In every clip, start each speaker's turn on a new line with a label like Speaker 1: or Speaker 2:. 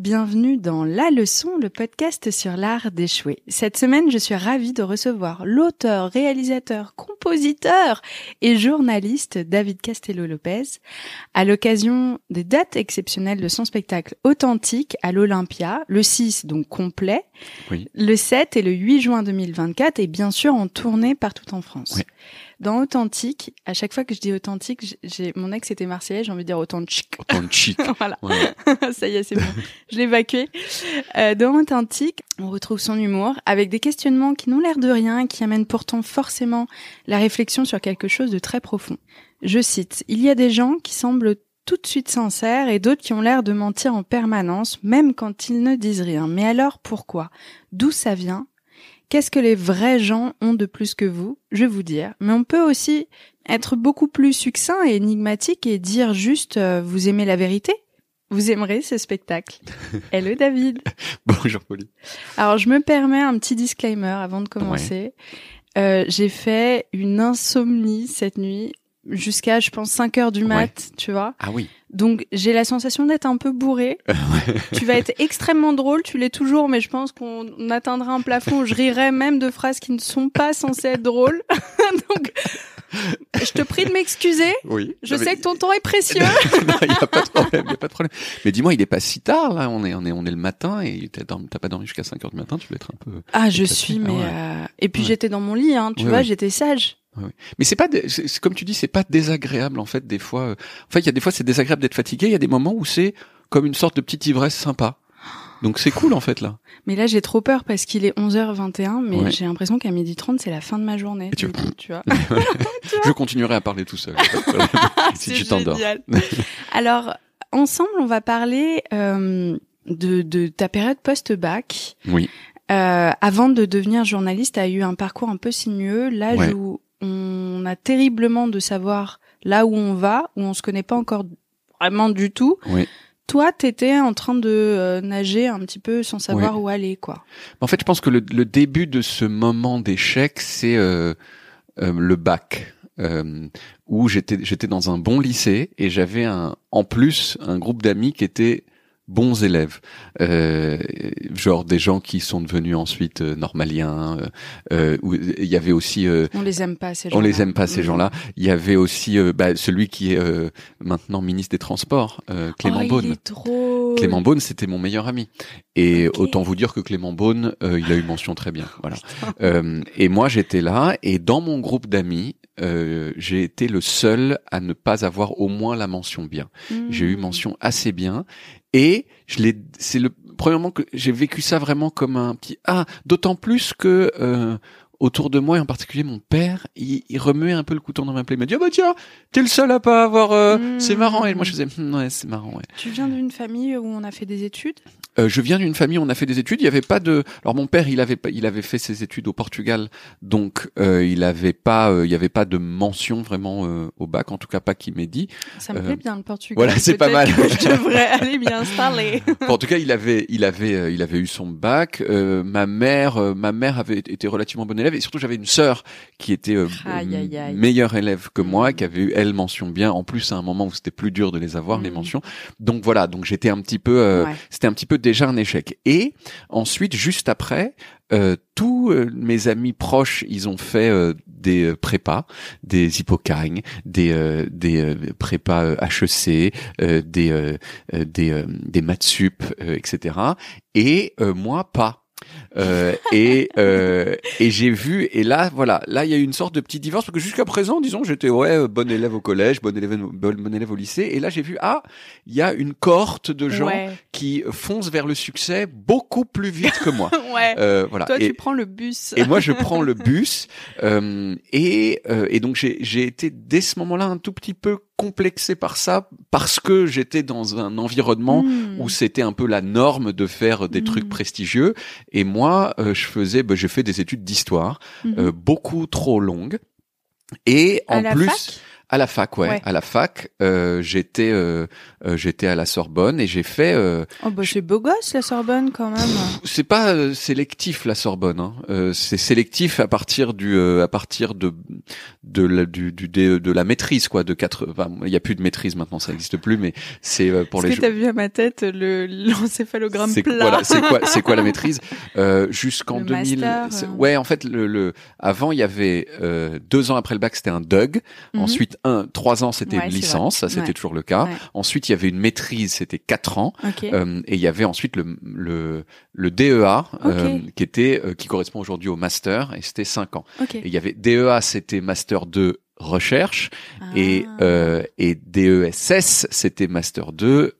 Speaker 1: bienvenue dans La Leçon, le podcast sur l'art d'échouer. Cette semaine, je suis ravie de recevoir l'auteur, réalisateur, compositeur et journaliste David Castello-Lopez à l'occasion des dates exceptionnelles de son spectacle Authentique à l'Olympia, le 6 donc complet,
Speaker 2: oui.
Speaker 1: Le 7 et le 8 juin 2024 et bien sûr en tournée partout en France.
Speaker 2: Oui.
Speaker 1: Dans Authentique, à chaque fois que je dis authentique, mon ex était marseillais, j'ai envie de dire authentique.
Speaker 2: Authentique.
Speaker 1: Voilà.
Speaker 2: Ouais.
Speaker 1: Ça y est, c'est bon. Je l'ai évacué. Dans Authentique, on retrouve son humour avec des questionnements qui n'ont l'air de rien, qui amènent pourtant forcément la réflexion sur quelque chose de très profond. Je cite, « Il y a des gens qui semblent tout de suite sincères et d'autres qui ont l'air de mentir en permanence, même quand ils ne disent rien. Mais alors pourquoi ? D'où ça vient ? Qu'est-ce que les vrais gens ont de plus que vous ? Je vais vous dire. Mais on peut aussi être beaucoup plus succinct et énigmatique et dire juste vous aimez la vérité ? Vous aimerez ce spectacle. Hello David.
Speaker 2: Bonjour Pauline.
Speaker 1: Alors je me permets un petit disclaimer avant de commencer. Ouais. J'ai fait une insomnie cette nuit jusqu'à je pense 5h du mat, tu vois.
Speaker 2: Ah oui.
Speaker 1: Donc j'ai la sensation d'être un peu bourrée. Tu vas être extrêmement drôle, tu l'es toujours, mais je pense qu'on atteindra un plafond où je rirai même de phrases qui ne sont pas censées être drôles. Donc je te prie de m'excuser.
Speaker 2: Oui.
Speaker 1: Je sais que ton temps est précieux.
Speaker 2: Il y a pas de problème. Mais dis-moi, il est pas si tard là, on est le matin et t'as pas dormi jusqu'à 5h du matin, tu dois être un peu.
Speaker 1: Ah, je suis mais et puis j'étais dans mon lit tu vois, j'étais sage.
Speaker 2: Oui. Mais c'est comme tu dis, c'est pas désagréable en fait des fois. En fait, il y a des fois c'est désagréable d'être fatigué, il y a des moments où c'est comme une sorte de petite ivresse sympa. Donc c'est cool en fait là.
Speaker 1: Mais là j'ai trop peur parce qu'il est 11h21 mais j'ai l'impression qu'à 12h30 c'est la fin de ma journée. Tu vois.
Speaker 2: Je continuerai à parler tout seul. Si tu t'endors.
Speaker 1: Alors ensemble on va parler de ta période post-bac.
Speaker 2: Oui.
Speaker 1: Avant de devenir journaliste, tu as eu un parcours un peu sinueux, l'âge où on a terriblement de savoir là où on va, où on se connaît pas encore vraiment du tout.
Speaker 2: Oui.
Speaker 1: Toi, t'étais en train de nager un petit peu sans savoir où aller, quoi.
Speaker 2: En fait, je pense que le début de ce moment d'échec, c'est le bac. Où j'étais dans un bon lycée et j'avais en plus un groupe d'amis qui étaient bons élèves, genre des gens qui sont devenus ensuite normaliens. Où il y avait aussi.
Speaker 1: On les aime pas ces gens-là.
Speaker 2: On les aime pas ces gens-là. Il y avait aussi celui qui est maintenant ministre des Transports, Clément Beaune.
Speaker 1: Il est drôle.
Speaker 2: Clément Beaune, c'était mon meilleur ami. Et autant vous dire que Clément Beaune, il a eu mention très bien. Voilà. Et moi, j'étais là et dans mon groupe d'amis. J'ai été le seul à ne pas avoir au moins la mention bien. J'ai eu mention assez bien et c'est premièrement que j'ai vécu ça vraiment comme un petit d'autant plus que autour de moi et en particulier mon père, il remuait un peu le couteau dans ma plaie. Il m'a dit tiens, t'es le seul à pas avoir c'est marrant et moi je faisais ouais, c'est marrant ouais.
Speaker 1: Tu viens d'une famille où on a fait des études ?
Speaker 2: Je viens d'une famille où on a fait des études. Il y avait pas de. Alors mon père, il avait fait ses études au Portugal, donc il y avait pas de mention vraiment au bac, en tout cas pas qui m'ait dit.
Speaker 1: Ça me plaît bien le Portugal.
Speaker 2: Voilà, c'est pas mal.
Speaker 1: Je devrais aller m'y installer.
Speaker 2: En tout cas, il avait eu son bac. Ma mère avait été relativement bonne élève et surtout j'avais une sœur qui était meilleure élève que moi, qui avait eu elle mention bien. En plus, à un moment où c'était plus dur de les avoir les mentions. Donc voilà, donc j'étais un petit peu. C'était un petit peu déjà un échec. Et ensuite, juste après, tous mes amis proches, ils ont fait des prépas, des Hippocagnes, des prépas HEC, des maths sup, etc. Et moi, pas. Et j'ai vu et là voilà, là il y a eu une sorte de petit divorce parce que jusqu'à présent disons j'étais bon élève au collège, bon élève au lycée et là j'ai vu il y a une cohorte de gens qui foncent vers le succès beaucoup plus vite que moi. Voilà.
Speaker 1: Toi tu prends le bus.
Speaker 2: Et moi je prends le bus et donc j'ai été dès ce moment-là un tout petit peu complexé par ça parce que j'étais dans un environnement où c'était un peu la norme de faire des trucs prestigieux et moi j'ai fait des études d'histoire beaucoup trop longues et en plus
Speaker 1: à la fac
Speaker 2: à la fac j'étais j'étais à la Sorbonne et j'ai fait.
Speaker 1: Oh bah c'est beau gosse la Sorbonne quand même.
Speaker 2: C'est pas sélectif la Sorbonne, hein. C'est sélectif à partir de la maîtrise quoi, de 4. Enfin, il y a plus de maîtrise maintenant, ça n'existe plus, mais c'est pour les.
Speaker 1: Est-ce que t'as vu à ma tête l'encéphalogramme plat?
Speaker 2: Voilà, c'est quoi la maîtrise jusqu'en
Speaker 1: le
Speaker 2: 2000.
Speaker 1: master,
Speaker 2: Ouais, en fait, avant il y avait 2 ans après le bac, c'était un DUG. Ensuite 3 ans, c'était une licence, ça c'était toujours le cas. Ouais. Ensuite, il y avait une maîtrise, c'était 4 ans.
Speaker 1: Okay.
Speaker 2: Et il y avait ensuite le DEA, qui correspond aujourd'hui au master, et c'était 5 ans.
Speaker 1: Okay.
Speaker 2: Et il y avait DEA, c'était master 2 recherche, et DESS, c'était master 2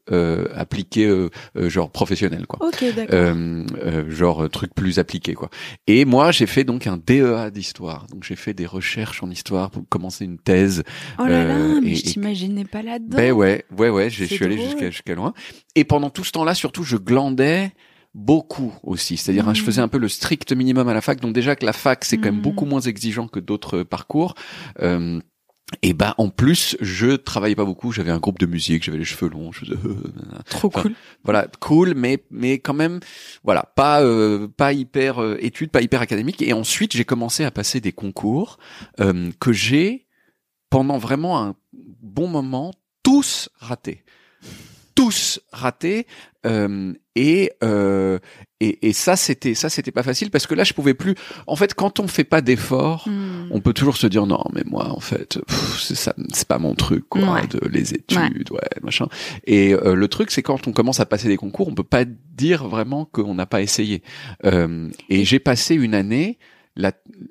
Speaker 2: appliqué genre professionnel quoi.
Speaker 1: Okay, d'accord.
Speaker 2: Genre truc plus appliqué quoi. Et moi j'ai fait donc un DEA d'histoire. Donc j'ai fait des recherches en histoire pour commencer une thèse.
Speaker 1: Oh là là, mais je t'imaginais pas là-dedans.
Speaker 2: Ben ouais, je suis allé jusqu'à loin. Et pendant tout ce temps-là, surtout, je glandais beaucoup aussi. C'est-à-dire, je faisais un peu le strict minimum à la fac. Donc déjà que la fac, c'est quand même beaucoup moins exigeant que d'autres parcours. Et ben en plus, je travaillais pas beaucoup. J'avais un groupe de musique, j'avais les cheveux longs. Je faisais,
Speaker 1: trop cool.
Speaker 2: Voilà, cool, mais quand même, voilà, pas hyper études, pas hyper académique. Et ensuite, j'ai commencé à passer des concours que j'ai pendant vraiment un bon moment tous ratés. Et ça c'était pas facile parce que là je pouvais plus. En fait, quand on fait pas d'efforts, on peut toujours se dire non mais moi en fait c'est pas mon truc quoi, les études, machin. Et le truc c'est quand on commence à passer des concours, on peut pas dire vraiment qu'on n'a pas essayé. Et j'ai passé une année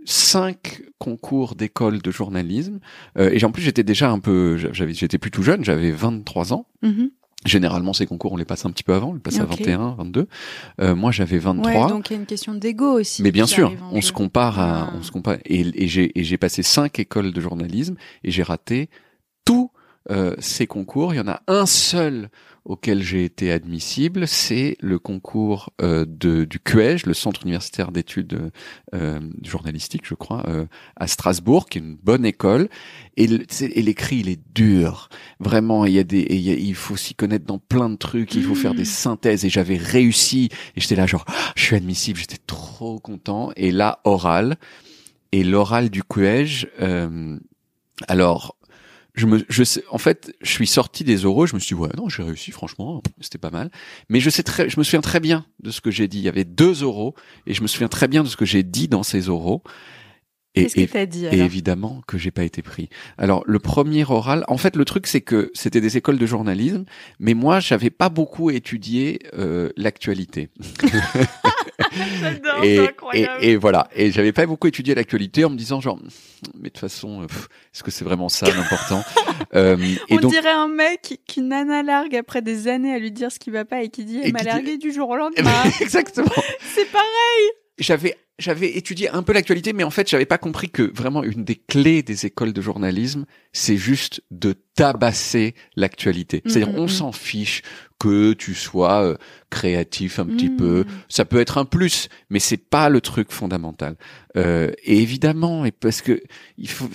Speaker 2: 5 concours d'école de journalisme et en plus j'étais déjà j'étais plus tout jeune, j'avais 23 ans. Généralement, ces concours, on les passe un petit peu avant, on les passe à 21, 22. Moi, j'avais 23.
Speaker 1: Ouais, donc il y a une question d'ego aussi.
Speaker 2: Mais bien sûr, on se compare. Et j'ai passé 5 écoles de journalisme et j'ai raté tous ces concours. Il y en a un seul auquel j'ai été admissible, c'est le concours du CUEJ, le Centre universitaire d'études journalistiques, je crois, à Strasbourg, qui est une bonne école. Et l'écrit, il est dur. Vraiment, il faut s'y connaître dans plein de trucs, il faut faire des synthèses. Et j'avais réussi. Et j'étais là, genre, je suis admissible, j'étais trop content. Et là, oral. Et l'oral du CUEJ, alors, en fait, je suis sorti des oraux, je me suis dit, ouais, non, j'ai réussi, franchement, c'était pas mal. Mais je me souviens très bien de ce que j'ai dit. Il y avait 2 oraux, et je me souviens très bien de ce que j'ai dit dans ces oraux.
Speaker 1: Qu'est-ce que t'as dit, alors ?
Speaker 2: Et évidemment que j'ai pas été pris. Alors, le premier oral, en fait, le truc, c'est que c'était des écoles de journalisme, mais moi, j'avais pas beaucoup étudié l'actualité.
Speaker 1: J'adore, c'est incroyable.
Speaker 2: Et voilà. Et j'avais pas beaucoup étudié l'actualité en me disant genre, mais de toute façon, est-ce que c'est vraiment ça l'important?
Speaker 1: On dirait un mec qui nana largue après des années à lui dire ce qui va pas et qui dit, elle m'a largué du jour au lendemain.
Speaker 2: Exactement.
Speaker 1: C'est pareil.
Speaker 2: J'avais étudié un peu l'actualité, mais en fait, j'avais pas compris que vraiment une des clés des écoles de journalisme, c'est juste de tabasser l'actualité. C'est-à-dire, on s'en fiche que tu sois créatif un petit peu. Ça peut être un plus, mais c'est pas le truc fondamental. Et évidemment, et parce que il faut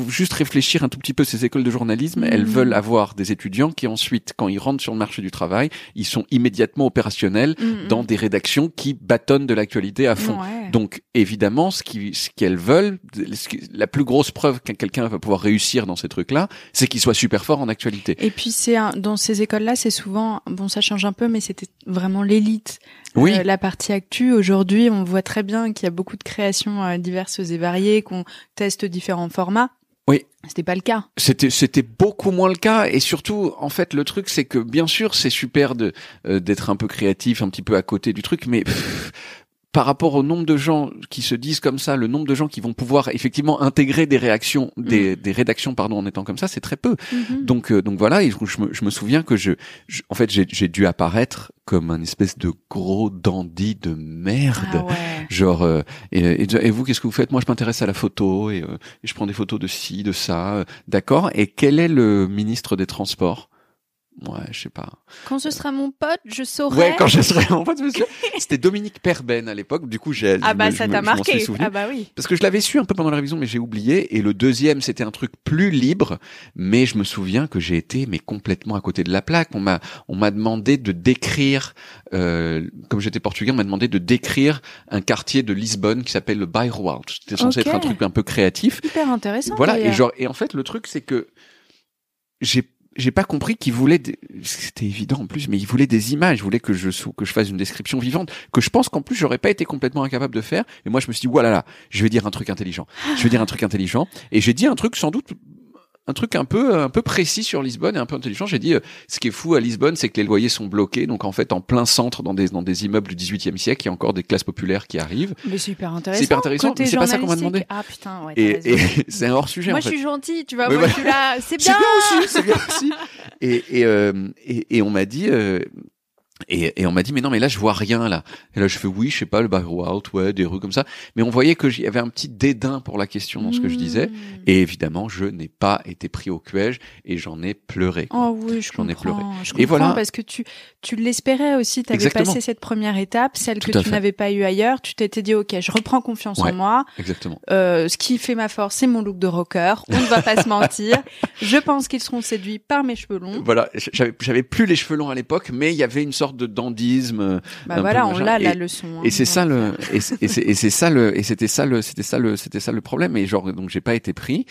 Speaker 2: juste réfléchir un tout petit peu. Ces écoles de journalisme, elles veulent avoir des étudiants qui ensuite, quand ils rentrent sur le marché du travail, ils sont immédiatement opérationnels dans des rédactions qui bâtonnent de l'actualité à fond.
Speaker 1: Ouais.
Speaker 2: Donc, évidemment, ce qu'elles veulent, la plus grosse preuve qu'un quelqu'un va pouvoir réussir dans ces trucs-là, c'est qu'il soit super fort en actualité.
Speaker 1: Et puis dans ces écoles-là, c'est souvent, bon, ça change un peu, mais c'était vraiment l'élite.
Speaker 2: Oui.
Speaker 1: La partie actu, aujourd'hui, on voit très bien qu'il y a beaucoup de créations diverses et variées, qu'on teste différents formats.
Speaker 2: Oui.
Speaker 1: C'était pas le cas.
Speaker 2: C'était beaucoup moins le cas, et surtout, en fait, le truc, c'est que bien sûr, c'est super d'être un peu créatif, un petit peu à côté du truc, mais par rapport au nombre de gens qui se disent comme ça, le nombre de gens qui vont pouvoir effectivement intégrer des rédactions en étant comme ça, c'est très peu. Donc voilà, et je me souviens que en fait j'ai dû apparaître comme un espèce de gros dandy de merde.
Speaker 1: Ah ouais.
Speaker 2: Genre et vous, qu'est-ce que vous faites? Moi, je m'intéresse à la photo et je prends des photos de ci, de ça, d'accord. Et quel est le ministre des Transports? ouais, je sais pas.
Speaker 1: Quand ce sera mon pote, je saurai.
Speaker 2: Ouais, quand je serai mon pote, c'était Dominique Perben à l'époque. Du coup, ça t'a
Speaker 1: marqué.
Speaker 2: Je m'en suis
Speaker 1: Ah bah oui.
Speaker 2: parce que je l'avais su un peu pendant la révision, mais j'ai oublié. Et le deuxième, c'était un truc plus libre, mais je me souviens que j'ai été complètement à côté de la plaque. On m'a demandé de décrire, comme j'étais portugais, on m'a demandé de décrire un quartier de Lisbonne qui s'appelle le Bairro Alto. C'était censé être un truc un peu créatif.
Speaker 1: Hyper intéressant.
Speaker 2: Voilà. Et en fait, le truc, c'est que j'ai pas compris qu'il voulait c'était évident en plus, mais il voulait des images, il voulait que je fasse une description vivante, que je pense qu'en plus j'aurais pas été complètement incapable de faire. Et moi je me suis dit, voilà, je vais dire un truc intelligent. Et j'ai dit un truc sans doute un truc un peu précis sur Lisbonne et un peu intelligent. J'ai dit ce qui est fou à Lisbonne, c'est que les loyers sont bloqués. Donc en fait, en plein centre, dans des immeubles du XVIIIe siècle, il y a encore des classes populaires qui arrivent.
Speaker 1: Mais c'est hyper intéressant.
Speaker 2: C'est hyper intéressant. Mais c'est pas ça qu'on m'a demandé.
Speaker 1: Ah putain, ouais.
Speaker 2: Et c'est un hors sujet.
Speaker 1: Moi,
Speaker 2: en fait.
Speaker 1: je suis gentille, tu vois. Moi, je suis là. C'est bien.
Speaker 2: C'est bien aussi. Et on m'a dit. Et on m'a dit, mais non, mais là, je vois rien, là. Et là, je fais, oui, je sais pas, le Bairro Alto, ouais, des rues comme ça. Mais on voyait que y avait un petit dédain pour la question dans ce que je disais. Et évidemment, je n'ai pas été pris au piège et j'en ai pleuré. Quoi.
Speaker 1: Oh oui, je comprends.
Speaker 2: J'en ai pleuré.
Speaker 1: Je comprends,
Speaker 2: et voilà.
Speaker 1: Parce que tu l'espérais aussi. Tu avais passé cette première étape, celle que tu n'avais pas eue ailleurs. Tu t'étais dit, OK, je reprends confiance en moi.
Speaker 2: Exactement.
Speaker 1: Ce qui fait ma force, c'est mon look de rocker. On ne va pas se mentir. Je pense qu'ils seront séduits par mes cheveux longs.
Speaker 2: Voilà. J'avais plus les cheveux longs à l'époque, mais il y avait une sorte de dandisme.
Speaker 1: Bah voilà, on l'a la leçon.
Speaker 2: Et c'est ça c'était ça le problème. Et genre, donc j'ai pas été pris.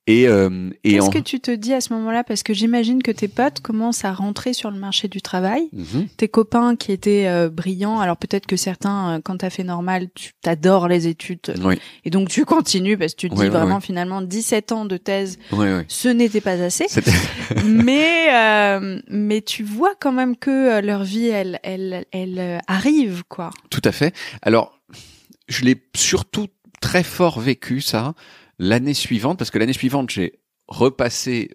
Speaker 2: Qu'est-ce
Speaker 1: que tu te dis à ce moment-là? Parce que j'imagine que tes potes commencent à rentrer sur le marché du travail. Tes copains qui étaient brillants. Alors peut-être que certains, quand t'as fait normal, tu t'adores les études.
Speaker 2: Oui.
Speaker 1: Et donc tu continues parce que tu te dis vraiment finalement 17 ans de thèse, ce n'était pas assez. Mais tu vois quand même que leur vie, elle arrive, quoi.
Speaker 2: Tout à fait. Alors, je l'ai surtout très fort vécu, ça, l'année suivante, parce que l'année suivante, j'ai repassé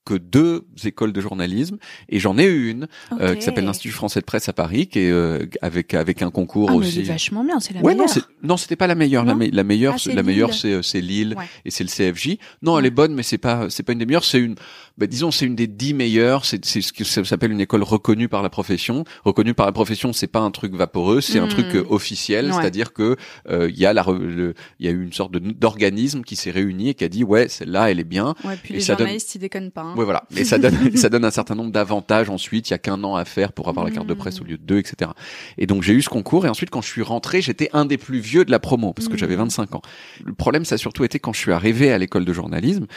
Speaker 2: que 2 écoles de journalisme et j'en ai eu une qui s'appelle l'Institut français de presse à Paris, qui est avec un concours aussi.
Speaker 1: Mais c'est vachement bien, c'est la meilleure.
Speaker 2: Non, c'était pas la meilleure. La meilleure,
Speaker 1: Lille.
Speaker 2: c'est Lille et c'est le CFJ. Non, elle est bonne, mais c'est pas une des meilleures. C'est une, disons, c'est une des 10 meilleures. C'est ce que ça s'appelle une école reconnue par la profession. Reconnue par la profession, c'est pas un truc vaporeux, c'est un truc officiel, c'est-à-dire que il y a eu une sorte d'organisme qui s'est réuni et qui a dit celle-là, elle est bien.
Speaker 1: Ouais, puis les journalistes, ils déconnent pas.
Speaker 2: Ouais, voilà. Et ça donne un certain nombre d'avantages ensuite. Il y a qu'un an à faire pour avoir la carte de presse au lieu de 2, etc. Et donc, j'ai eu ce concours. Et ensuite, quand je suis rentré, j'étais un des plus vieux de la promo parce que j'avais 25 ans. Le problème, ça a surtout été quand je suis arrivé à l'école de journalisme.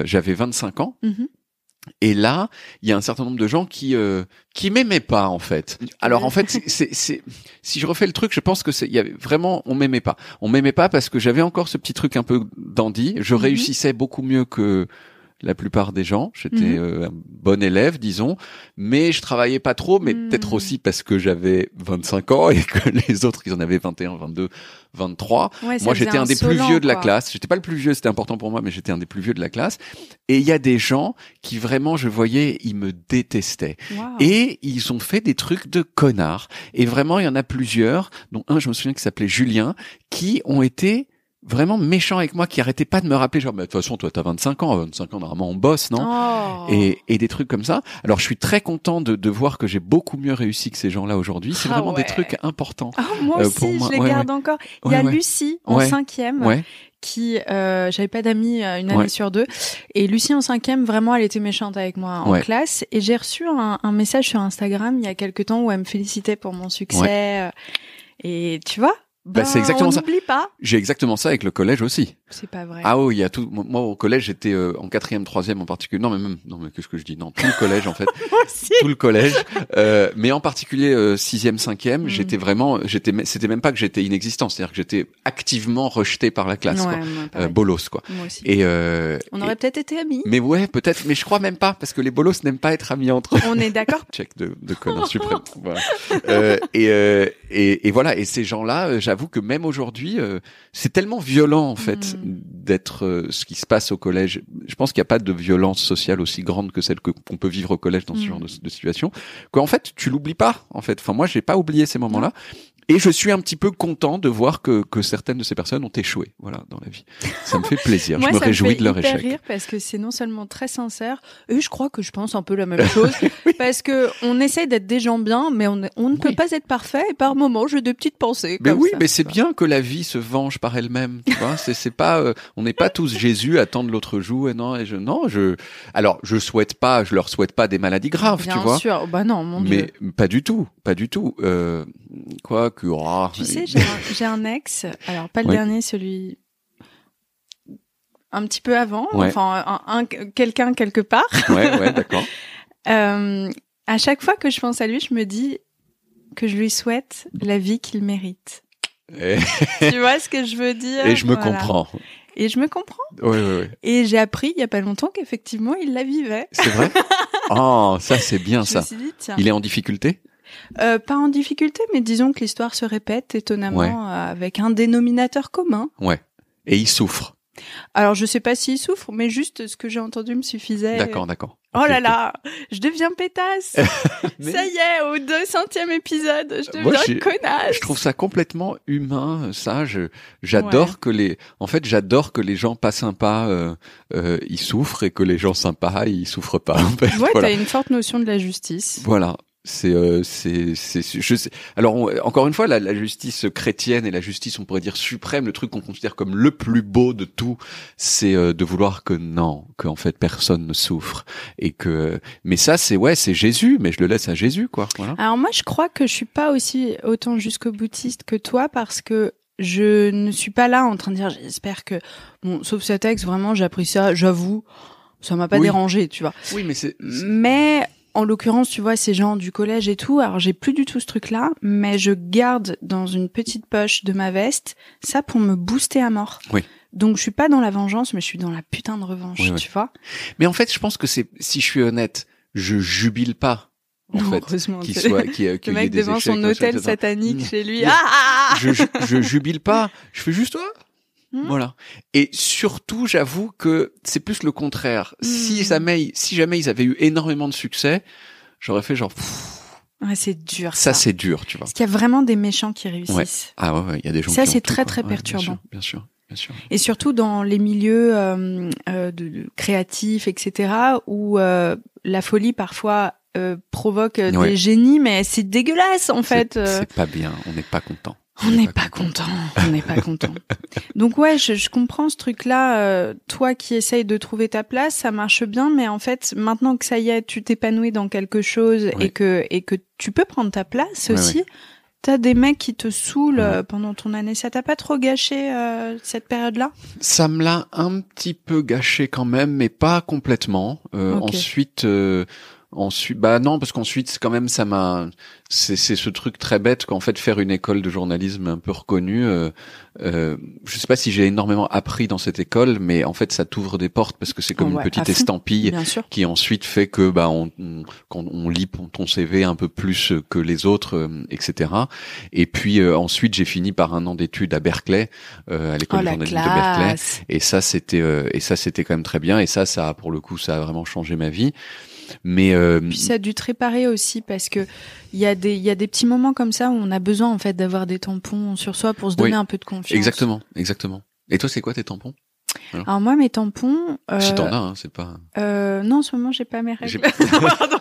Speaker 2: J'avais 25 ans. Et là, il y a un certain nombre de gens qui m'aimaient pas, en fait. Alors, en fait, c'est si je refais le truc, je pense que il y avait vraiment, on m'aimait pas. On m'aimait pas parce que j'avais encore ce petit truc un peu dandy. Je réussissais beaucoup mieux que la plupart des gens. J'étais un bon élève, disons, mais je travaillais pas trop, mais peut-être aussi parce que j'avais 25 ans et que les autres, ils en avaient 21, 22, 23. Moi, j'étais un des plus vieux de la classe. J'étais pas le plus vieux, c'était important pour moi, mais j'étais un des plus vieux de la classe. Et il y a des gens qui vraiment, je voyais, ils me détestaient.
Speaker 1: Wow.
Speaker 2: Et ils ont fait des trucs de connards. Et vraiment, il y en a plusieurs, dont un, je me souviens, qui s'appelait Julien, qui ont été vraiment méchant avec moi, qui arrêtait pas de me rappeler, genre, mais de toute façon, toi, t'as 25 ans, normalement, on bosse, non? Et des trucs comme ça. Alors, je suis très content de voir que j'ai beaucoup mieux réussi que ces gens-là aujourd'hui. C'est vraiment des trucs importants.
Speaker 1: Moi aussi, pour moi. Je les garde encore. Il y a Lucie, en 5e. Qui j'avais pas d'amis une année sur 2, et Lucie en 5e, vraiment elle était méchante avec moi en classe, et j'ai reçu un message sur Instagram il y a quelque temps où elle me félicitait pour mon succès, et tu vois,
Speaker 2: c'est exactement ça.
Speaker 1: On n'oublie pas.
Speaker 2: J'ai exactement ça avec le collège aussi.
Speaker 1: C'est pas vrai.
Speaker 2: Ah oui, il y a tout. Moi, au collège, j'étais en 4e, 3e en particulier. Non, mais qu'est-ce que je dis? Non, tout le collège, en fait.
Speaker 1: Moi aussi.
Speaker 2: Tout le collège. Mais en particulier 6e, 5e, c'était même pas que j'étais inexistant. C'est-à-dire que j'étais activement rejeté par la classe, quoi. Bolos, quoi.
Speaker 1: Moi aussi.
Speaker 2: On
Speaker 1: aurait peut-être été amis.
Speaker 2: Mais peut-être. Mais je crois même pas, parce que les bolos n'aiment pas être amis entre eux.
Speaker 1: On est d'accord.
Speaker 2: Check de connard suprême. Voilà. Et voilà. Et ces gens-là, j'avoue que même aujourd'hui, c'est tellement violent, en fait, d'être ce qui se passe au collège. Je pense qu'il n'y a pas de violence sociale aussi grande que celle qu'on peut vivre au collège dans ce genre de situation. Qu'en fait, tu l'oublies pas, en fait. Enfin, moi, j'ai pas oublié ces moments-là. Et je suis un petit peu content de voir que certaines de ces personnes ont échoué, voilà, dans la vie. Ça me fait plaisir.
Speaker 1: Moi,
Speaker 2: je me réjouis de leur
Speaker 1: échec. Ça me fait
Speaker 2: échec.
Speaker 1: hyper rire parce que c'est non seulement très sincère, et je crois que je pense un peu la même chose, parce que on essaye d'être des gens bien, mais on ne peut pas être parfait. Et par moments, j'ai des petites pensées.
Speaker 2: Mais
Speaker 1: comme
Speaker 2: oui,
Speaker 1: ça,
Speaker 2: mais c'est bien que la vie se venge par elle-même. Tu vois, c'est pas, on n'est pas tous Jésus attendre l'autre jour. Alors, je leur souhaite pas des maladies graves,
Speaker 1: bien
Speaker 2: tu vois.
Speaker 1: Bien sûr, bah non, mon Dieu.
Speaker 2: Mais pas du tout.
Speaker 1: Tu sais, j'ai un ex, alors pas le dernier, celui un petit peu avant, enfin quelqu'un quelque part.
Speaker 2: Ouais, d'accord.
Speaker 1: À chaque fois que je pense à lui, je me dis que je lui souhaite la vie qu'il mérite. Tu vois ce que je veux dire?
Speaker 2: Et je me comprends.
Speaker 1: Et je me comprends.
Speaker 2: Oui.
Speaker 1: Et j'ai appris il y a pas longtemps qu'effectivement il la vivait.
Speaker 2: C'est vrai? Oh, ça c'est bien ça.
Speaker 1: Je me suis dit, tiens.
Speaker 2: Il est en difficulté?
Speaker 1: Pas en difficulté, mais disons que l'histoire se répète étonnamment avec un dénominateur commun.
Speaker 2: Ouais. Et il souffre.
Speaker 1: Alors je sais pas s'il souffre, mais juste ce que j'ai entendu me suffisait.
Speaker 2: D'accord.
Speaker 1: Oh là là, je deviens pétasse. Ça y est, au 200e épisode, je deviens connasse.
Speaker 2: Je trouve ça complètement humain, ça. J'adore que j'adore que les gens pas sympas, ils souffrent et que les gens sympas, ils souffrent pas. En fait.
Speaker 1: Ouais, voilà. T'as une forte notion de la justice.
Speaker 2: Voilà. Alors encore une fois, la justice chrétienne et la justice, on pourrait dire suprême, le truc qu'on considère comme le plus beau de tout, c'est de vouloir que en fait personne ne souffre mais ça c'est Jésus, mais je le laisse à Jésus quoi. Voilà.
Speaker 1: Alors moi je crois que je suis pas aussi autant jusqu'au-boutiste que toi parce que je ne suis pas là en train de dire j'espère que sauf ce texte vraiment j'ai appris ça, j'avoue, ça m'a pas dérangé, tu vois.
Speaker 2: Oui,
Speaker 1: mais en l'occurrence, tu vois, ces gens du collège et tout, alors j'ai plus du tout ce truc-là, mais je garde dans une petite poche de ma veste ça pour me booster à mort.
Speaker 2: Oui.
Speaker 1: Donc je suis pas dans la vengeance, mais je suis dans la putain de revanche, tu vois.
Speaker 2: Mais en fait, je pense que si je suis honnête, je jubile pas. Le
Speaker 1: mec devant son hôtel satanique chez lui.
Speaker 2: Je jubile pas. Je fais juste voilà. Et surtout, j'avoue que c'est plus le contraire. Si jamais ils avaient eu énormément de succès, j'aurais fait genre.
Speaker 1: Ouais, c'est dur.
Speaker 2: Ça, c'est dur, tu vois.
Speaker 1: Parce qu'il y a vraiment des méchants qui réussissent.
Speaker 2: Ouais. Ah ouais, il y a des gens.
Speaker 1: Ça, c'est très très perturbant.
Speaker 2: Bien sûr.
Speaker 1: Et surtout dans les milieux créatifs, etc., où la folie parfois provoque des génies, mais c'est dégueulasse en fait.
Speaker 2: C'est pas bien. On n'est pas content.
Speaker 1: On n'est pas content. Donc ouais, je comprends ce truc-là. Toi qui essayes de trouver ta place, ça marche bien, mais en fait, maintenant que ça y est, tu t'épanouis dans quelque chose et que tu peux prendre ta place aussi. T'as des mecs qui te saoulent pendant ton année. Ça t'a pas trop gâché cette période-là?
Speaker 2: Ça me l'a un petit peu gâché quand même, mais pas complètement. Ensuite, non, parce qu'ensuite, quand même, c'est ce truc très bête qu'en fait, faire une école de journalisme un peu reconnue, je sais pas si j'ai énormément appris dans cette école, mais en fait, ça t'ouvre des portes parce que c'est comme une petite estampille qui ensuite fait que, quand on lit ton CV un peu plus que les autres, etc. Et puis, ensuite, j'ai fini par un an d'études à Berkeley, à l'école de journalisme de Berkeley. Et ça, c'était quand même très bien. Et ça, pour le coup, ça a vraiment changé ma vie. Mais
Speaker 1: puis ça a dû te réparer aussi parce que il y a des petits moments comme ça où on a besoin en fait d'avoir des tampons sur soi pour se donner un peu de confiance.
Speaker 2: Exactement. Et toi, c'est quoi tes tampons?
Speaker 1: Alors moi, mes tampons.
Speaker 2: Si t'en as, c'est pas.
Speaker 1: Non, en ce moment, j'ai pas mes règles. Pardon.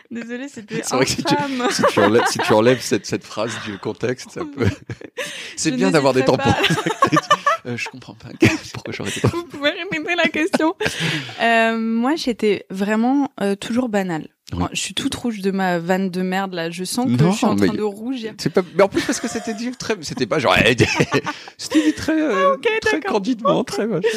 Speaker 1: Désolée, c'était
Speaker 2: c'est vrai que si tu enlèves cette phrase du contexte, ça peut. C'est bien d'avoir des tampons. Je comprends pas. Pourquoi j'aurais des tampons?
Speaker 1: Vous pouvez répéter la question. Moi, j'étais vraiment toujours banale.
Speaker 2: Oui.
Speaker 1: Je suis toute rouge de ma vanne de merde là. Je sens que je suis en train de rougir.
Speaker 2: C'est pas. Mais en plus parce que c'était dit c'était pas genre. C'était dit très très candidement, très machin.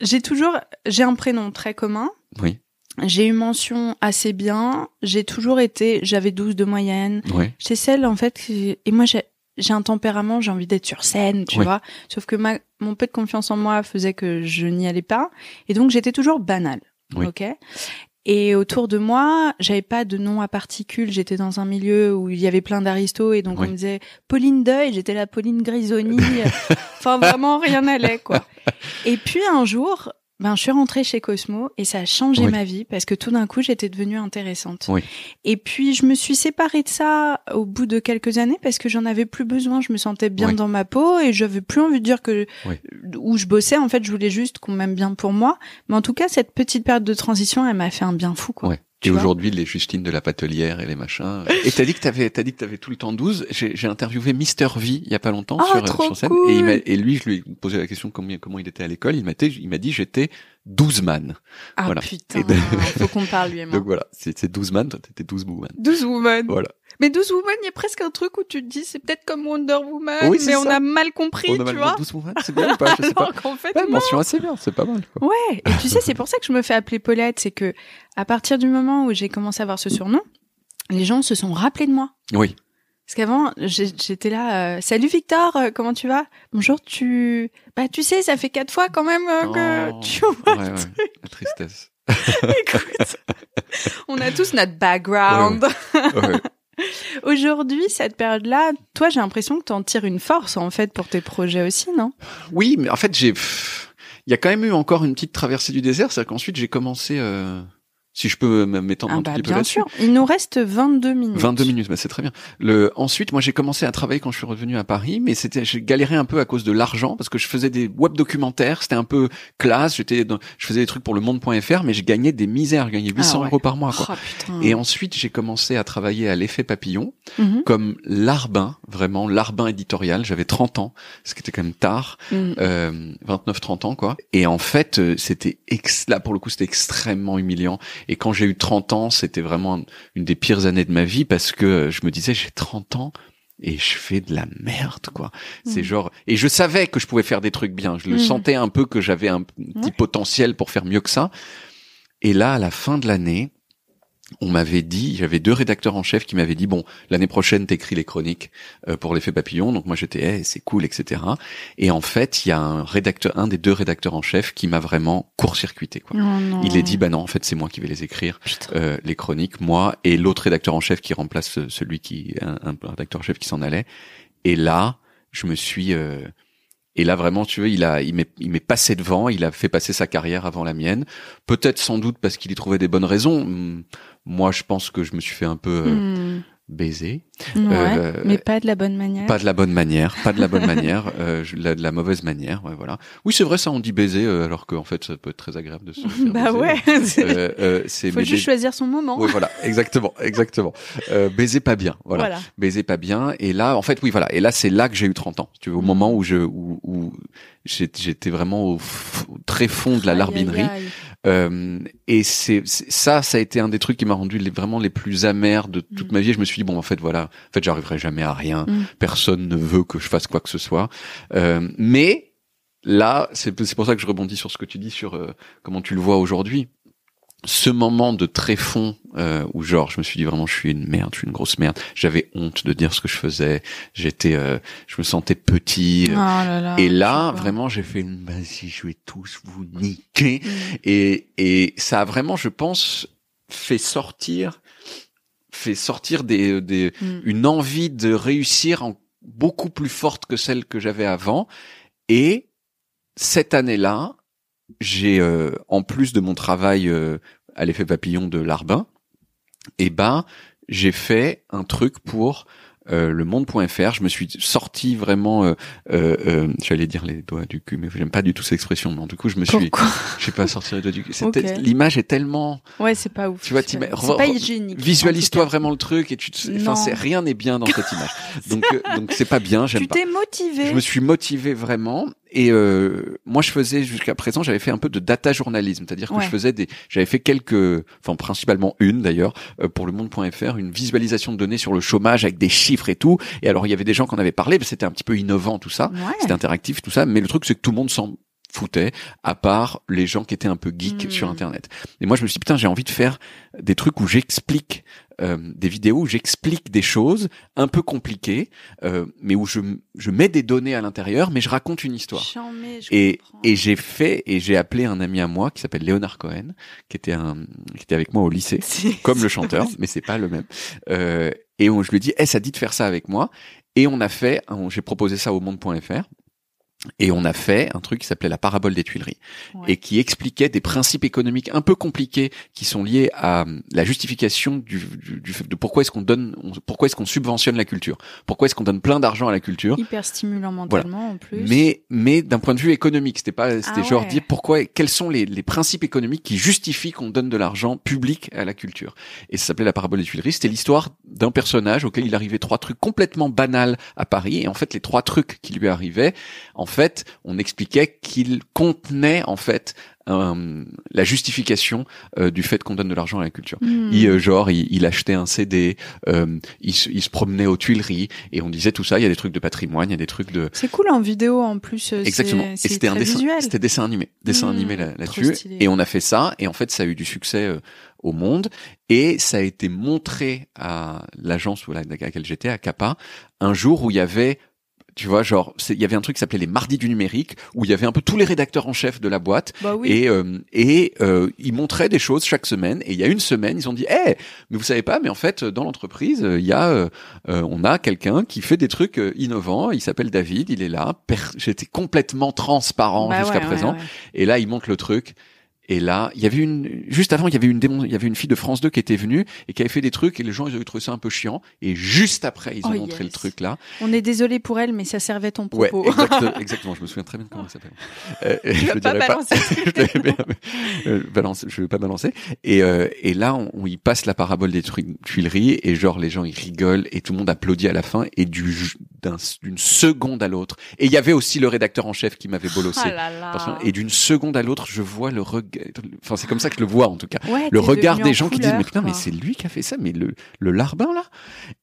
Speaker 1: J'ai un prénom très commun.
Speaker 2: Oui.
Speaker 1: J'ai eu mention assez bien. J'avais 12 de moyenne.
Speaker 2: Oui.
Speaker 1: C'est celle en fait. Et moi j'ai un tempérament, j'ai envie d'être sur scène, tu vois. Sauf que mon peu de confiance en moi faisait que je n'y allais pas. Et donc, j'étais toujours banale.
Speaker 2: Oui.
Speaker 1: Ok. Et autour de moi, j'avais pas de nom à particules. J'étais dans un milieu où il y avait plein d'aristos et donc on me disait Pauline Deuil, j'étais la Pauline Grisoni. Enfin, vraiment, rien n'allait, quoi. Et puis, un jour, Ben, je suis rentrée chez Cosmo et ça a changé
Speaker 2: Oui.
Speaker 1: ma vie parce que tout d'un coup, j'étais devenue intéressante.
Speaker 2: Oui.
Speaker 1: Et puis, je me suis séparée de ça au bout de quelques années parce que j'en avais plus besoin. Je me sentais bien
Speaker 2: Oui.
Speaker 1: dans ma peau et j'avais plus envie de dire que
Speaker 2: Oui.
Speaker 1: où je bossais. En fait, je voulais juste qu'on m'aime bien pour moi. Mais en tout cas, cette petite période de transition, elle m'a fait un bien fou, quoi.
Speaker 2: Ouais.
Speaker 1: Tu
Speaker 2: Et
Speaker 1: vois.
Speaker 2: aujourd'hui, les Justines de la patelière et les machins. Et t'as dit que t'avais tout le temps 12. J'ai interviewé Mister V il y a pas longtemps
Speaker 1: trop
Speaker 2: sur scène.
Speaker 1: cool.
Speaker 2: Et lui, je lui ai posé la question comment il était à l'école. Il m'a dit j'étais 12 man.
Speaker 1: Ah
Speaker 2: Voilà.
Speaker 1: putain,
Speaker 2: Et de-
Speaker 1: faut qu'on parle lui et moi.
Speaker 2: Donc voilà, c'est 12 man, toi t'étais 12 woman.
Speaker 1: 12 Woman.
Speaker 2: Voilà.
Speaker 1: Mais 12 Woman, il y a presque un truc où tu te dis c'est peut-être comme Wonder Woman,
Speaker 2: Oui, c'est
Speaker 1: mais on
Speaker 2: ça.
Speaker 1: a mal compris,
Speaker 2: On a
Speaker 1: tu
Speaker 2: mal
Speaker 1: vois.
Speaker 2: 12 woman, c'est bien ou pas? Je sais pas.
Speaker 1: Alors qu'en fait,
Speaker 2: Ouais,
Speaker 1: non.
Speaker 2: mention assez bien, c'est pas mal. Quoi.
Speaker 1: Ouais, et tu sais, c'est pour ça que je me fais appeler Paulette, c'est que à partir du moment où j'ai commencé à avoir ce surnom, les gens se sont rappelés de moi.
Speaker 2: Oui.
Speaker 1: Parce qu'avant, j'étais là, salut Victor, comment tu vas? Bonjour, tu sais, ça fait 4 fois quand même que
Speaker 2: Oh.
Speaker 1: tu vois.
Speaker 2: Ouais, la tristesse.
Speaker 1: Écoute, on a tous notre background.
Speaker 2: Ouais.
Speaker 1: Aujourd'hui, cette période-là, toi, j'ai l'impression que t'en tires une force, en fait, pour tes projets aussi, non?
Speaker 2: Oui, mais en fait, il y a quand même eu encore une petite traversée du désert, c'est-à-dire qu'ensuite j'ai commencé, si je peux m'étendre un tout petit peu
Speaker 1: Bien
Speaker 2: là-dessus.
Speaker 1: sûr. Il nous reste 22 minutes.
Speaker 2: 22 minutes, bah c'est très bien. Ensuite, moi, j'ai commencé à travailler quand je suis revenu à Paris, mais j'ai galéré un peu à cause de l'argent, parce que je faisais des web documentaires, c'était un peu classe, je faisais des trucs pour le monde.fr, mais je gagnais des misères, je gagnais 800 euros par mois, quoi.
Speaker 1: Oh, putain.
Speaker 2: Et ensuite, j'ai commencé à travailler à l'Effet Papillon,
Speaker 1: Mhm.
Speaker 2: comme larbin, vraiment, larbin éditorial. J'avais 30 ans, ce qui était quand même tard,
Speaker 1: Mhm.
Speaker 2: 29-30 ans, quoi. Et en fait, là, pour le coup, c'était extrêmement humiliant. Et quand j'ai eu 30 ans, c'était vraiment une des pires années de ma vie parce que je me disais, j'ai 30 ans et je fais de la merde, quoi. C'est genre, et je savais que je pouvais faire des trucs bien. Je le sentais un peu que j'avais un petit potentiel pour faire mieux que ça. Et là, à la fin de l'année, on m'avait dit, j'avais 2 rédacteurs en chef qui m'avaient dit, bon, l'année prochaine, t'écris les chroniques pour l'Effet Papillon. Donc moi, j'étais, c'est cool, etc. Et en fait, il y a un des 2 rédacteurs en chef qui m'a vraiment court-circuité, quoi.
Speaker 1: Oh non.
Speaker 2: Il a dit, bah non, en fait, c'est moi qui vais les écrire,
Speaker 1: Putain.
Speaker 2: les chroniques, moi, et l'autre rédacteur en chef qui remplace celui un rédacteur en chef qui s'en allait. Et là, je me suis, et là vraiment, tu vois, il m'est passé devant, il a fait passer sa carrière avant la mienne. Peut-être sans doute parce qu'il y trouvait des bonnes raisons. Moi, je pense que je me suis fait un peu baiser.
Speaker 1: Ouais, mais pas de la bonne manière.
Speaker 2: Pas de la bonne manière, de la mauvaise manière, ouais, voilà. Oui, c'est vrai, ça, on dit baiser, alors qu'en fait, ça peut être très agréable de se faire
Speaker 1: Bah
Speaker 2: baiser.
Speaker 1: ouais. Faut juste choisir son moment.
Speaker 2: Oui, voilà, exactement. Baiser pas bien, voilà. Baiser pas bien. Et là, en fait, oui, voilà. Et là, c'est là que j'ai eu 30 ans. Tu vois, au moment où j'étais vraiment au très fond de la larbinerie. Et ça a été un des trucs qui m'a rendu vraiment les plus amers de toute ma vie. Je me suis dit, bon, en fait, voilà. En fait, j'arriverai jamais à rien. Personne ne veut que je fasse quoi que ce soit. Mais là, c'est pour ça que je rebondis sur ce que tu dis sur comment tu le vois aujourd'hui. Ce moment de tréfonds où genre je me suis dit vraiment je suis une grosse merde. J'avais honte de dire ce que je faisais. Je me sentais petit.
Speaker 1: Oh là là,
Speaker 2: et là vraiment j'ai fait vas-y je vais tous vous niquer. Et ça a vraiment je pense fait sortir une envie de réussir beaucoup plus forte que celle que j'avais avant. Et cette année-là, j'ai en plus de mon travail à l'Effet Papillon de Larbin, j'ai fait un truc pour le monde.fr. Je me suis sorti vraiment j'allais dire les doigts du cul, mais j'aime pas du tout cette expression, mais du coup je sais pas, sortir les doigts du cul. L'image est tellement
Speaker 1: c'est pas ouf.
Speaker 2: Tu vois,
Speaker 1: c'est pas hygiénique.
Speaker 2: Visualise-toi vraiment le truc et rien n'est bien dans cette image. Donc c'est pas bien, j'aime pas.
Speaker 1: Tu t'es motivé.
Speaker 2: Je me suis motivé vraiment. Et moi, je faisais jusqu'à présent, j'avais fait un peu de data journalisme, c'est-à-dire que j'avais fait principalement une d'ailleurs, pour le monde.fr, une visualisation de données sur le chômage avec des chiffres et tout. Et alors, il y avait des gens qui en avaient parlé, c'était un petit peu innovant tout ça, c'était interactif tout ça. Mais le truc, c'est que tout le monde s'en foutait, à part les gens qui étaient un peu geeks sur Internet. Et moi, je me suis dit, putain, j'ai envie de faire des trucs où j'explique, des vidéos où j'explique des choses un peu compliquées, mais où je mets des données à l'intérieur, mais je raconte une histoire. Et j'ai appelé un ami à moi qui s'appelle Léonard Cohen, qui était avec moi au lycée, comme le chanteur, mais c'est pas le même. Je lui ai dit, ça dit de faire ça avec moi. Et j'ai proposé ça au monde.fr. Et on a fait un truc qui s'appelait la parabole des Tuileries et qui expliquait des principes économiques un peu compliqués qui sont liés à la justification de pourquoi est-ce qu'on subventionne la culture, pourquoi est-ce qu'on donne plein d'argent à la culture.
Speaker 1: Hyper stimulant mentalement en plus.
Speaker 2: Mais d'un point de vue économique, c'était genre dire quels sont les principes économiques qui justifient qu'on donne de l'argent public à la culture. Et ça s'appelait la parabole des Tuileries. C'était l'histoire d'un personnage auquel il arrivait 3 trucs complètement banals à Paris. Et en fait, les 3 trucs qui lui arrivaient, en fait, on expliquait qu'il contenait en fait la justification du fait qu'on donne de l'argent à la culture. Il achetait un CD, il se promenait aux Tuileries et on disait tout ça. Il y a des trucs de patrimoine, il y a des trucs de.
Speaker 1: C'est cool en vidéo en plus.
Speaker 2: Exactement. Et c'était un dessin,
Speaker 1: visuel.
Speaker 2: C'était dessin animé là-dessus. Et on a fait ça et en fait ça a eu du succès au monde et ça a été montré à l'agence à laquelle j'étais, à Kappa, un jour où il y avait tu vois, genre, il y avait un truc qui s'appelait les mardis du numérique, où il y avait un peu tous les rédacteurs en chef de la boîte, et ils montraient des choses chaque semaine. Et il y a une semaine, ils ont dit, mais vous savez pas, mais en fait, dans l'entreprise, il y a, on a quelqu'un qui fait des trucs innovants. Il s'appelle David, il est là. J'étais complètement transparent jusqu'à présent. Et là, ils montrent le truc. Et là, il y avait juste avant, il y avait une fille de France 2 qui était venue et qui avait fait des trucs et les gens, ils avaient trouvé ça un peu chiant. Et juste après, ils ont montré le truc là.
Speaker 1: On est désolé pour elle, mais ça servait ton propos.
Speaker 2: Ouais, exactement. Je me souviens très bien de comment elle s'appelle.
Speaker 1: Tu vas pas balancer.
Speaker 2: Je vais pas balancer. Et là, il passe la parabole des Tuileries et genre, les gens, ils rigolent et tout le monde applaudit à la fin et d'une seconde à l'autre. Et il y avait aussi le rédacteur en chef qui m'avait bolossé. Et d'une seconde à l'autre, je vois le regard. Enfin, c'est comme ça que je le vois en tout cas. Le regard des gens qui disent mais putain, mais c'est lui qui a fait ça, mais le larbin là.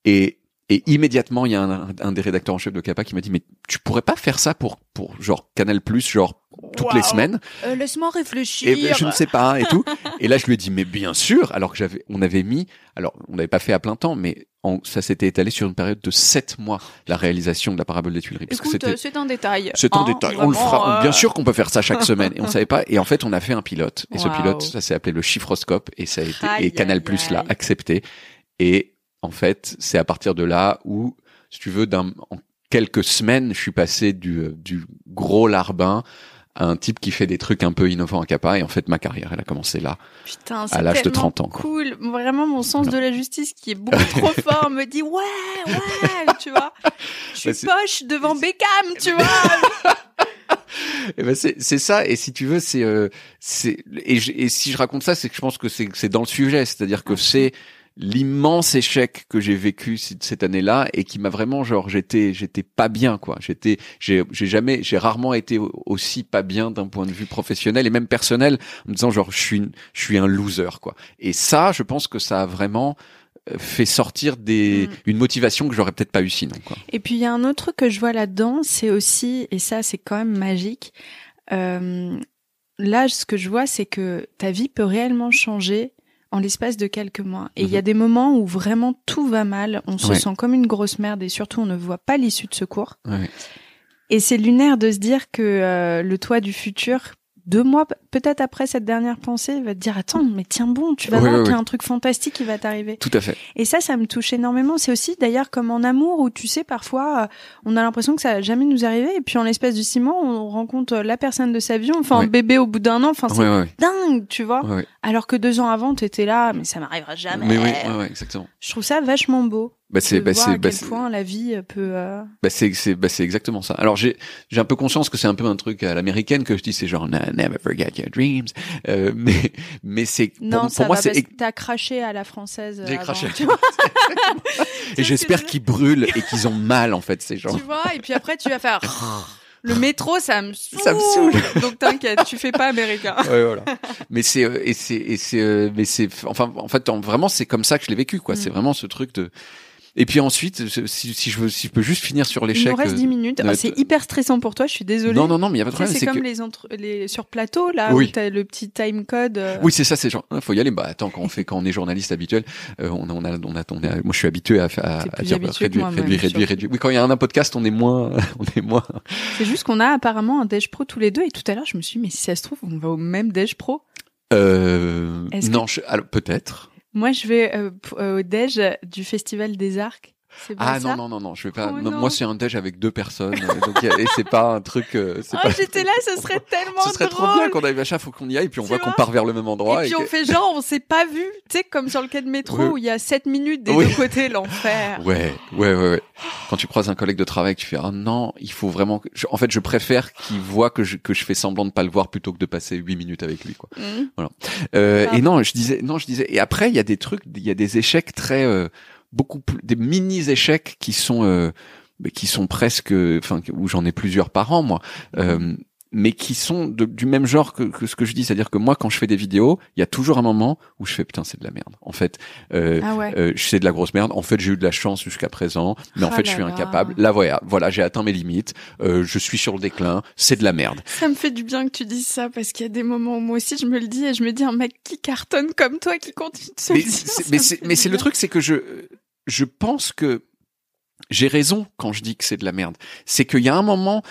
Speaker 2: Et immédiatement, il y a un des rédacteurs en chef de Kappa qui m'a dit mais tu pourrais pas faire ça pour genre Canal+, genre toutes les semaines.
Speaker 1: Laisse-moi réfléchir.
Speaker 2: Et je ne sais pas et tout. Et là, je lui ai dit mais bien sûr. Alors que on n'avait pas fait à plein temps, mais ça s'était étalé sur une période de 7 mois, la réalisation de la parabole des Tuileries. Parce
Speaker 1: Écoute, c'est un détail.
Speaker 2: C'est un détail. On le fera. Bien sûr qu'on peut faire ça chaque semaine. Et on savait pas. Et en fait, on a fait un pilote. Et ce pilote, ça s'est appelé le Chiffroscope. Et ça a été, et Canal+ l'a accepté. Et en fait, c'est à partir de là où, si tu veux, en quelques semaines, je suis passé du gros larbin à un type qui fait des trucs un peu innovants à Kappa. Et en fait, ma carrière, elle a commencé là.
Speaker 1: Putain,
Speaker 2: à l'âge de 30 ans.
Speaker 1: Cool. Vraiment, mon sens de la justice qui est beaucoup trop fort me dit ouais, tu vois. Je suis poche devant Beckham, tu vois.
Speaker 2: Et ben c'est ça. Et si tu veux, et si je raconte ça, c'est que je pense que c'est dans le sujet. C'est-à-dire que c'est l'immense échec que j'ai vécu cette année-là et qui m'a vraiment genre j'étais pas bien quoi. J'ai rarement été aussi pas bien d'un point de vue professionnel et même personnel en me disant genre je suis un loser quoi. Et ça, je pense que ça a vraiment fait sortir une motivation que j'aurais peut-être pas eu sinon quoi.
Speaker 1: Et puis il y a un autre truc que je vois là-dedans, c'est aussi, et ça c'est quand même magique, là ce que je vois c'est que ta vie peut réellement changer en l'espace de quelques mois. Et il y a des moments où vraiment tout va mal, on se sent comme une grosse merde et surtout on ne voit pas l'issue de secours. Et c'est lunaire de se dire que le toi du futur, 2 mois peut-être après cette dernière pensée, va te dire attends, mais tiens bon, tu vas voir qu'il y a un truc fantastique qui va t'arriver.
Speaker 2: Tout à fait.
Speaker 1: Et ça me touche énormément. C'est aussi d'ailleurs comme en amour où tu sais parfois on a l'impression que ça va jamais nous arriver et puis en l'espace de 6 mois on rencontre la personne de sa vie, enfin un bébé au bout d'1 an, enfin c'est dingue, tu vois. Alors que 2 ans avant t'étais là, mais ça m'arrivera jamais.
Speaker 2: Mais oui, exactement.
Speaker 1: Je trouve ça vachement beau. À quel point la vie peut.
Speaker 2: C'est exactement ça. Alors j'ai un peu conscience que c'est un peu un truc à l'américaine que je dis, c'est genre never forget your dreams. Mais c'est pour moi c'est.
Speaker 1: T'as craché à la française.
Speaker 2: J'ai craché. Tu vois. Et j'espère qu'ils brûlent et qu'ils ont mal en fait ces gens.
Speaker 1: Tu vois, et puis après tu vas faire. Le métro, ça me saoule. Donc t'inquiète, tu fais pas américain.
Speaker 2: Ouais, voilà. Mais enfin, en fait, vraiment, c'est comme ça que je l'ai vécu, quoi. C'est vraiment ce truc de. Et puis ensuite, si je peux juste finir sur l'échec.
Speaker 1: Il nous reste 10 minutes. C'est hyper stressant pour toi, je suis désolée.
Speaker 2: Non, mais il y a pas de problème.
Speaker 1: C'est comme les sur plateau, là, où t'as le petit time code.
Speaker 2: Oui, c'est ça, c'est genre, faut y aller. Bah, attends, quand on est journaliste habituel, moi, je suis habitué à dire réduire. Oui, quand il y a un podcast, on est moins.
Speaker 1: C'est juste qu'on a apparemment un Dej Pro tous les deux, et tout à l'heure, je me suis dit, mais si ça se trouve, on va au même Dej Pro.
Speaker 2: Non, alors, peut-être.
Speaker 1: Moi, je vais au Dej du Festival des Arcs C'est pas
Speaker 2: Ah
Speaker 1: ça?
Speaker 2: non, je vais pas.
Speaker 1: Oh
Speaker 2: non,
Speaker 1: non.
Speaker 2: moi, c'est un déj avec 2 personnes, donc et c'est pas un truc.
Speaker 1: J'étais là, ce serait tellement
Speaker 2: Ce serait
Speaker 1: drôle.
Speaker 2: trop bien qu'on aille machin, faut qu'on y aille, puis on
Speaker 1: Tu
Speaker 2: voit
Speaker 1: vois
Speaker 2: qu'on part vers le même endroit.
Speaker 1: Et puis on fait genre, on s'est pas vu. Tu sais, comme sur le quai de métro
Speaker 2: Oui.
Speaker 1: où il y a 7 minutes des
Speaker 2: Oui.
Speaker 1: deux côtés, l'enfer.
Speaker 2: Ouais. Quand tu croises un collègue de travail, tu fais ah non, il faut vraiment. En fait, je préfère qu'il voit que je fais semblant de pas le voir plutôt que de passer 8 minutes avec lui, quoi. Voilà. Et non, je disais. Et après, il y a des trucs, il y a des échecs très beaucoup plus, des mini échecs qui sont presque, enfin, où j'en ai plusieurs par an, moi. Mais qui sont du même genre que ce que je dis, c'est-à-dire que moi, quand je fais des vidéos, il y a toujours un moment où je fais putain, c'est de la merde. En fait, c'est de la grosse merde. En fait, j'ai eu de la chance jusqu'à présent, mais en fait, je suis incapable. Là, voilà, j'ai atteint mes limites. Je suis sur le déclin. C'est de la merde.
Speaker 1: Ça me fait du bien que tu dises ça parce qu'il y a des moments où moi aussi je me le dis et je me dis un mec qui cartonne comme toi qui continue de se le dire.
Speaker 2: Mais c'est le truc, c'est que je pense que j'ai raison quand je dis que c'est de la merde. C'est qu'il y a un moment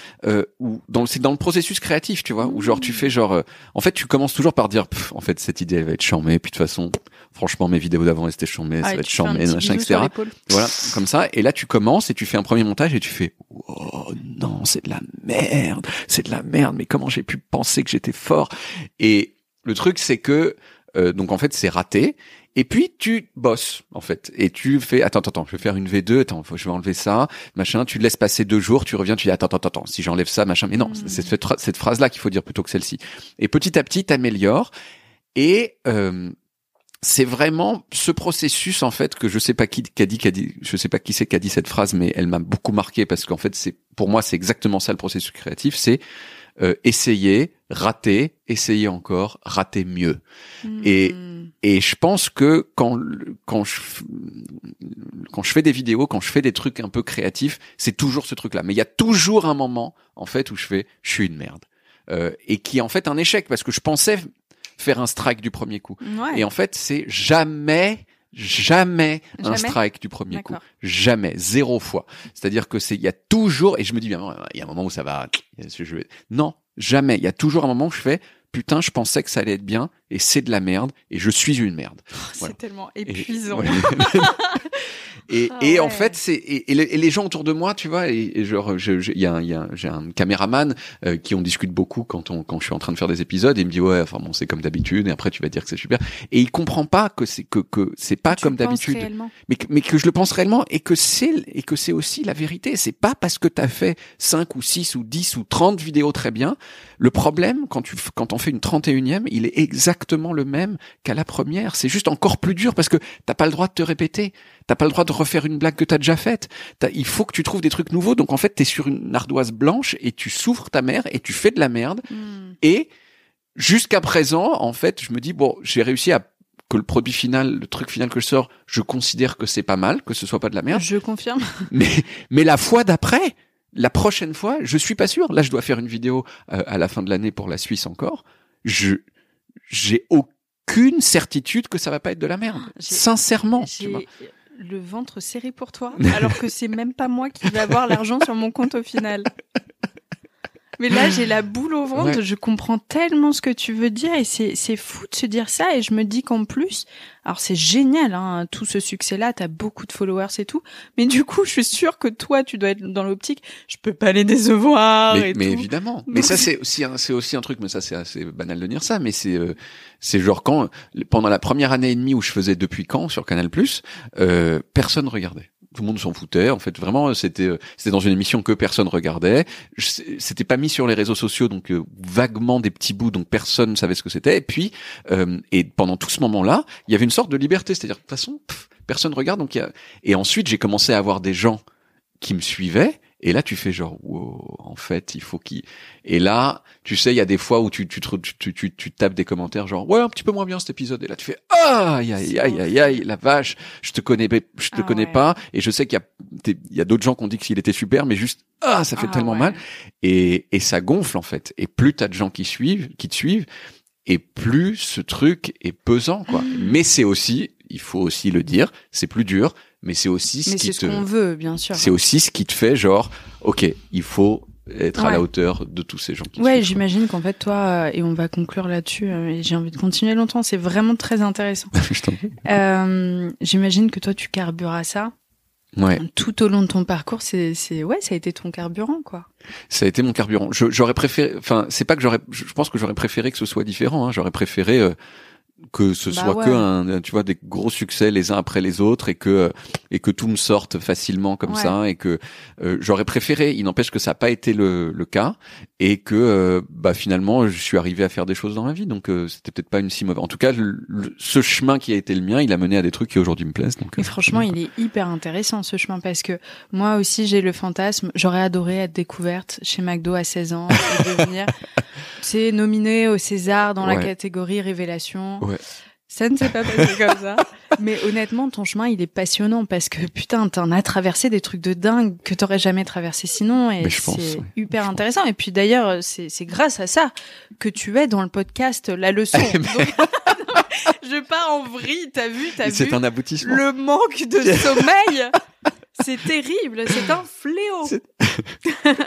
Speaker 2: où c'est dans le processus créatif, tu vois, où genre tu fais genre en fait tu commences toujours par dire en fait cette idée elle va être charmée, puis de toute façon franchement mes vidéos d'avant elles étaient charmées, ça va être charmé, machin, etc. Voilà, comme ça. Et là tu commences et tu fais un premier montage et tu fais oh non c'est de la merde, mais comment j'ai pu penser que j'étais fort. Et le truc c'est que donc en fait c'est raté. Et puis tu bosses en fait et tu fais attends je vais faire une V2, je vais enlever ça machin, tu laisses passer 2 jours, tu reviens, tu dis attends si j'enlève ça machin, mais non, c'est cette phrase là qu'il faut dire plutôt que celle-ci. Et petit à petit t'améliores et c'est vraiment ce processus en fait que je sais pas qui a dit je sais pas qui c'est qui a dit cette phrase, mais elle m'a beaucoup marqué parce qu'en fait pour moi c'est exactement ça le processus créatif, c'est essayer, rater, essayer encore, rater mieux. Et je pense que quand je fais des vidéos, quand je fais des trucs un peu créatifs, c'est toujours ce truc-là. Mais il y a toujours un moment, en fait, où je suis une merde. Et qui est en fait un échec, parce que je pensais faire un strike du premier coup.
Speaker 1: Ouais.
Speaker 2: Et en fait, c'est jamais un strike du premier coup. Jamais. 0 fois. C'est-à-dire que il y a toujours, et je me dis, bien, il y a un moment où ça va, non, jamais. Il y a toujours un moment où je fais, putain, je pensais que ça allait être bien, et c'est de la merde, et je suis une merde.
Speaker 1: Voilà. C'est tellement épuisant.
Speaker 2: Et en fait, et les gens autour de moi, tu vois, et genre, j'ai un caméraman qui on discute beaucoup quand je suis en train de faire des épisodes, et il me dit ouais, enfin bon, c'est comme d'habitude, et après tu vas dire que c'est super, et il comprend pas que c'est pas comme d'habitude, mais que je le pense réellement, et que c'est aussi la vérité. C'est pas parce que t'as fait 5 ou 6 ou 10 ou 30 vidéos très bien. Le problème quand on fait une 31e, il est exactement le même qu'à la première. C'est juste encore plus dur parce que t'as pas le droit de te répéter. T'as pas le droit de refaire une blague que t'as déjà faite. Il faut que tu trouves des trucs nouveaux. Donc en fait, t'es sur une ardoise blanche et tu souffres ta mère et tu fais de la merde. Et jusqu'à présent, en fait, je me dis bon, j'ai réussi que le produit final, le truc final que je sors, je considère que c'est pas mal, que ce soit pas de la merde.
Speaker 1: Je confirme.
Speaker 2: Mais la fois d'après, la prochaine fois, je suis pas sûr. Là, je dois faire une vidéo à la fin de l'année pour la Suisse encore. J'ai aucune certitude que ça va pas être de la merde. Sincèrement, tu vois.
Speaker 1: Le ventre serré pour toi, alors que c'est même pas moi qui vais avoir l'argent sur mon compte au final. Mais là, j'ai la boule au ventre, je comprends tellement ce que tu veux dire et c'est fou de se dire ça et je me dis qu'en plus, alors c'est génial, hein, tout ce succès-là, t'as beaucoup de followers et tout, mais du coup, je suis sûre que toi, tu dois être dans l'optique, je peux pas les décevoir
Speaker 2: mais
Speaker 1: tout.
Speaker 2: Évidemment. Mais ça, c'est aussi un truc, mais ça, c'est assez banal de dire ça, mais c'est genre pendant la première année et demie où je faisais Depuis quand sur Canal+, personne regardait. Tout le monde s'en foutait. En fait, vraiment, c'était dans une émission que personne regardait. C'était pas mis sur les réseaux sociaux, donc vaguement des petits bouts, donc personne ne savait ce que c'était. Et puis, et pendant tout ce moment-là, il y avait une sorte de liberté, c'est-à-dire de toute façon, personne regarde. Donc et ensuite, j'ai commencé à avoir des gens qui me suivaient. Et là, tu fais genre, wow, en fait, il faut qu'il... Et là, tu sais, il y a des fois où tu tapes des commentaires genre, ouais, un petit peu moins bien cet épisode. Et là, tu fais, aïe, la vache, je te connais pas. Et je sais qu'il y a d'autres gens qui ont dit qu'il était super, mais juste, ça fait tellement mal. Et ça gonfle, en fait. Et plus t'as de gens qui te suivent, et plus ce truc est pesant, quoi. Mais c'est aussi, il faut aussi le dire, c'est plus dur, mais c'est aussi
Speaker 1: ce qu'on veut, bien sûr.
Speaker 2: C'est aussi ce qui te fait genre, ok, il faut être à la hauteur de tous ces gens qui
Speaker 1: suivent. J'imagine qu'en fait, toi, et on va conclure là-dessus, et j'ai envie de continuer longtemps, c'est vraiment très intéressant. J'imagine que toi, tu carbures à ça.
Speaker 2: Ouais.
Speaker 1: Tout au long de ton parcours, ça a été ton carburant, quoi.
Speaker 2: Ça a été mon carburant. J'aurais préféré, enfin, c'est pas que je pense que j'aurais préféré que ce soit différent, hein. J'aurais préféré, que ce soit que tu vois, des gros succès les uns après les autres et que tout me sorte facilement comme ça et que j'aurais préféré. Il n'empêche que ça n'a pas été le cas et que finalement je suis arrivé à faire des choses dans ma vie. Donc c'était peut-être pas une si mauvaise. En tout cas, ce chemin qui a été le mien, il a mené à des trucs qui aujourd'hui me plaisent. Donc,
Speaker 1: et franchement, il est hyper intéressant ce chemin parce que moi aussi j'ai le fantasme. J'aurais adoré être découverte chez McDo à 16 ans et devenir, nominée au César dans la catégorie révélation.
Speaker 2: Ouais.
Speaker 1: Ça ne s'est pas passé comme ça. Mais honnêtement, ton chemin, il est passionnant parce que putain, t'en as traversé des trucs de dingue que t'aurais jamais traversé sinon et c'est hyper intéressant. Et puis d'ailleurs, c'est grâce à ça que tu es dans le podcast La Leçon. Donc, je pars en vrille, t'as vu
Speaker 2: c'est un aboutissement.
Speaker 1: Le manque de sommeil. C'est terrible, c'est un fléau.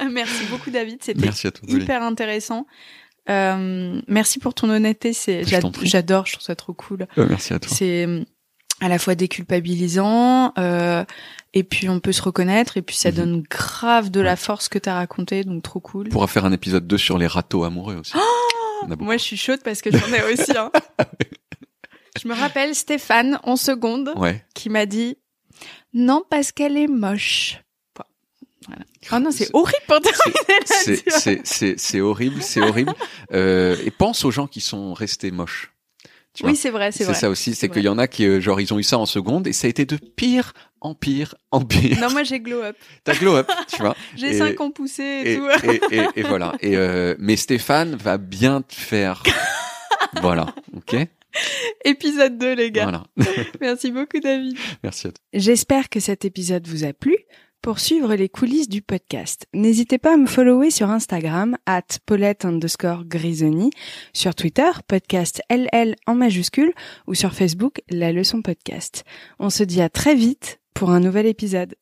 Speaker 1: Merci beaucoup David, c'était hyper intéressant. Merci pour ton honnêteté, j'adore, je trouve ça trop cool.
Speaker 2: Merci à toi.
Speaker 1: C'est à la fois déculpabilisant, et puis on peut se reconnaître, et puis ça donne grave de la force que t'as raconté, donc trop cool.
Speaker 2: On pourra faire un épisode 2 sur les râteaux amoureux aussi.
Speaker 1: Moi je suis chaude parce que j'en ai aussi, hein. Je me rappelle Stéphane, en seconde, qui m'a dit « Non, parce qu'elle est moche ». Voilà. Oh non, c'est horrible pour terminer.
Speaker 2: C'est horrible, c'est horrible. Et pense aux gens qui sont restés moches. Tu vois,
Speaker 1: c'est vrai.
Speaker 2: C'est ça aussi, c'est qu'il y en a qui, genre, ils ont eu ça en seconde et ça a été de pire en pire en pire.
Speaker 1: Non, moi j'ai glow up.
Speaker 2: T'as glow up, tu vois.
Speaker 1: J'ai 5 ans poussés et tout.
Speaker 2: Et voilà. Mais Stéphane va bien te faire. Voilà, ok.
Speaker 1: Épisode 2, les gars.
Speaker 2: Voilà.
Speaker 1: Merci beaucoup, David.
Speaker 2: Merci à toi.
Speaker 1: J'espère que cet épisode vous a plu. Pour suivre les coulisses du podcast, n'hésitez pas à me follower sur Instagram @Paulette_Grisoni, sur Twitter, podcast LL en majuscule, ou sur Facebook, La Leçon Podcast. On se dit à très vite pour un nouvel épisode.